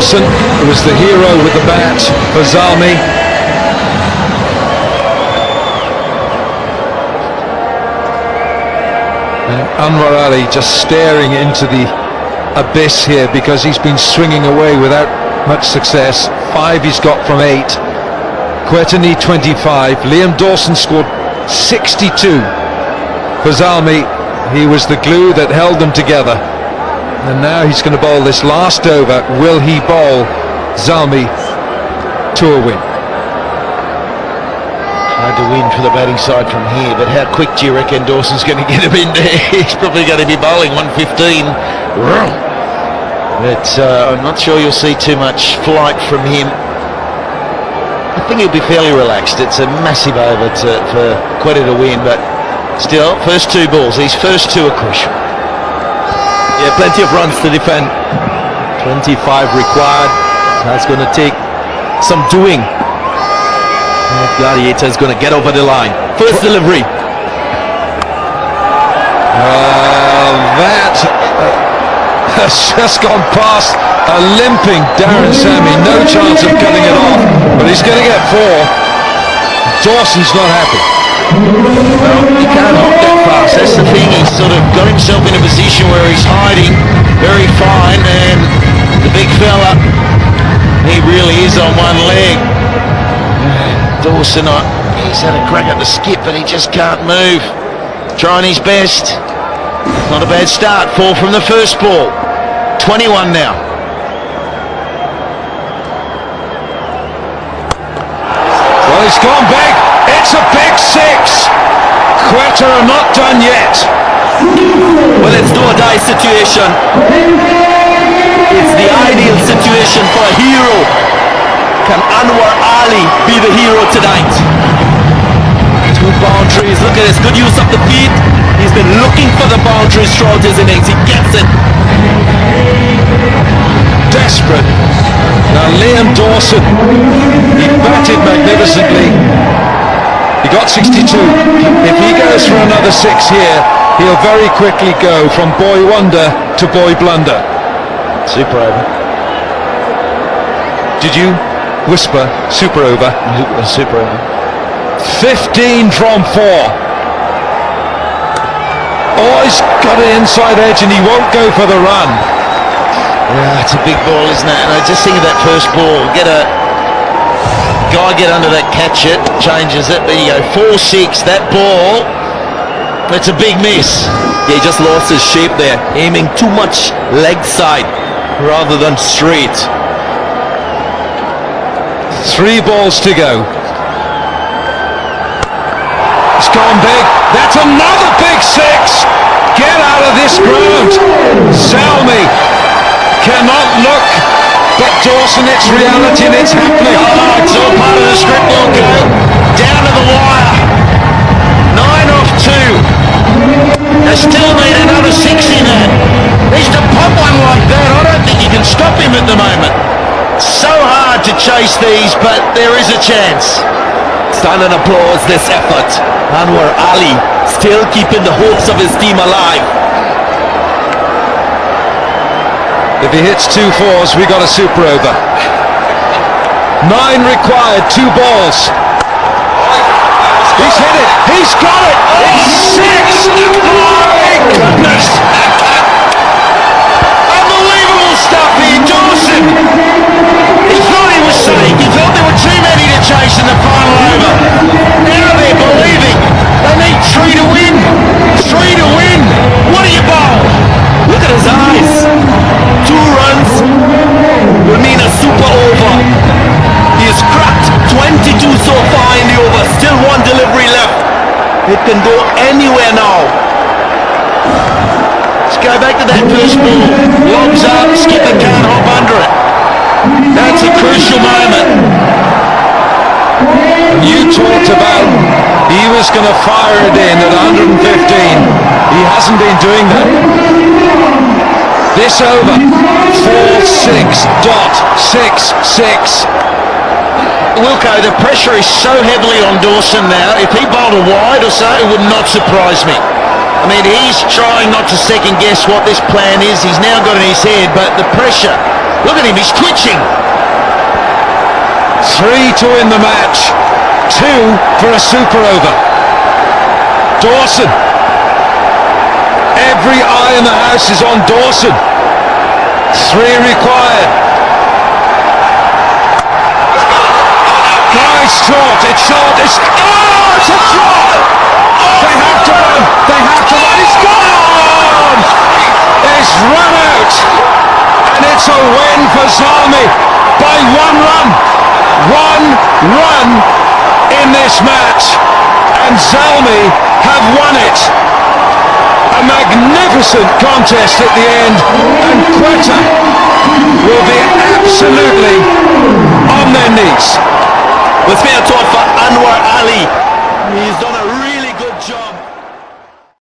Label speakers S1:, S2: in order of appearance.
S1: Dawson was the hero with the bat for Zalmi. And Anwar Ali just staring into the abyss here because he's been swinging away without much success. 5 he's got from 8. Quetta need 25. Liam Dawson scored 62. For Zalmi, he was the glue that held them together. And now he's going to bowl this last over. Will he bowl Zalmi to a win?
S2: Hard to win for the batting side from here, but how quick do you reckon Dawson's going to get him in there? He's probably going to be bowling 115. But I'm not sure you'll see too much flight from him. I think he'll be fairly relaxed. It's a massive over for Quetta to win, but still, first 2 balls, these first 2 are crucial.
S3: Yeah, plenty of runs to defend. 25 required. That's going to take some doing. Gladiator is going to get over the line. First delivery.
S1: That has just gone past a limping Darren Sammy. No chance of cutting it off, but he's going to get 4. Dawson's not happy.
S2: Well, he can't hop that fast. That's the thing. He's sort of got himself in a position where he's hiding very fine, and the big fella, he really is on one leg. Dawson, he's had a crack at the skip, but he just can't move. Trying his best. Not a bad start. 4 from the first ball. 21 now.
S1: Well, he's gone big. It's a big 6. Quetta are not done yet.
S3: Well, it's do or die situation. It's the ideal situation for a hero. Can Anwar Ali be the hero tonight? 2 boundaries. Look at this good use of the feet. He's been looking for the boundaries throughout his innings. He gets it.
S1: Desperate. Now Liam Dawson, he batted magnificently. He got 62. If he goes for another 6 here, he'll very quickly go from boy wonder to boy blunder.
S2: Super over.
S1: Did you whisper super over?
S2: Super over.
S1: 15 from 4. Oh, he's got an inside edge and he won't go for the run.
S2: Yeah, it's a big ball, isn't it? And I just think of that first ball. Get under that, catch it, changes it. There you go, 4-6. That ball, that's a big miss.
S3: Yeah, he just lost his shape there, aiming too much leg side rather than straight.
S1: 3 balls to go. It's gone big. That's another big 6. Get out of this ground. Zalmi cannot look, but Dawson, it's reality and it's happening.
S2: Oh, it's all part of the script, Longo. Down to the wire. 9 off 2. They still need another 6 in that. He's to pop one like that. I don't think you can stop him at the moment. So hard to chase these, but there is a chance.
S3: Stand and applause this effort. Anwar Ali still keeping the hopes of his team alive.
S1: If he hits 2 4s, we got a super over. 9 required, 2 balls. He's hit it. He's got it. It's 6. My goodness.
S2: Unbelievable stuff here, Dawson. He thought he was safe. He thought there were too many to chase in the final over. Now they're believing. They need 3 to win. 3 to win. What do you bowl?
S3: Look at his eyes. 2 runs will mean a super over. He has cracked 22 so far in the over. Still 1 delivery left. It can go anywhere now.
S2: Let's go back to that first ball. Lobs up, skipper can't hop under it. That's a crucial moment.
S1: You talked about he was going to fire it in at 115. He hasn't been doing that. This over, 4-6.66.
S2: Wilco, the pressure is so heavily on Dawson now. If he bowled a wide or so, it would not surprise me. I mean, he's trying not to second guess what this plan is. He's now got in his head, but the pressure Look at him, he's twitching.
S1: 3 to win the match, 2 for a super over. Dawson. Every eye in the house is on Dawson. 3 required. Nice shot, it's short, it's a shot! They have to run, it's gone! It's run out, and it's a win for Zalmi by 1 run. 1 run in this match, and Zalmi have won it. A magnificent contest at the end, and Quetta will be absolutely on their knees.
S3: With me a thought for Anwar Ali.